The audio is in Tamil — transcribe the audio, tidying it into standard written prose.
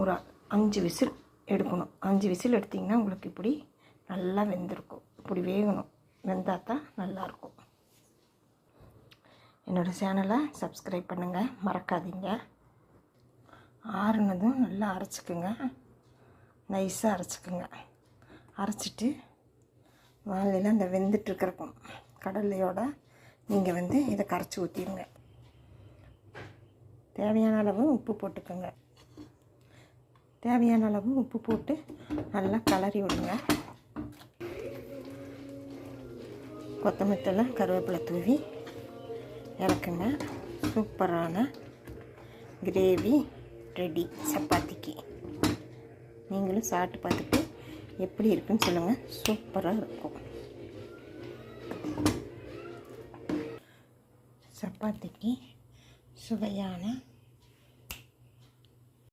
ஒரு 5 விசில் எடுக்கணும். 5 விசில் எடுத்திங்கன்னா உங்களுக்கு இப்படி நல்லா வெந்திருக்கும். இப்படி வேகணும், வெந்தால் தான் நல்லாயிருக்கும். என்னோடய சேனலை சப்ஸ்கிரைப் பண்ணுங்கள், மறக்காதீங்க. ஆறுனதும் நல்லா அரைச்சிக்குங்க, நைஸாக அரைச்சிக்குங்க. அரைச்சிட்டு வாழையில் அந்த வெந்துட்டுருக்கிறக்கும் கடலையோட நீங்கள் இதை கரைச்சி ஊற்றிடுங்க. தேவையான அளவு உப்பு போட்டுக்கோங்க. தேவையான அளவு உப்பு போட்டு நல்லா கிளறி விடுங்க. கொத்தமல்லி தழை, கருவேப்பிலை தூவி இறக்குங்க. சூப்பரான கிரேவி ரெடி சப்பாத்திக்கு. நீங்களும் சாப்பிட்டு பார்த்துட்டு எப்படி இருக்குன்னு சொல்லுங்கள். சூப்பராக இருக்கும். சப்பாத்திக்கு சுவையான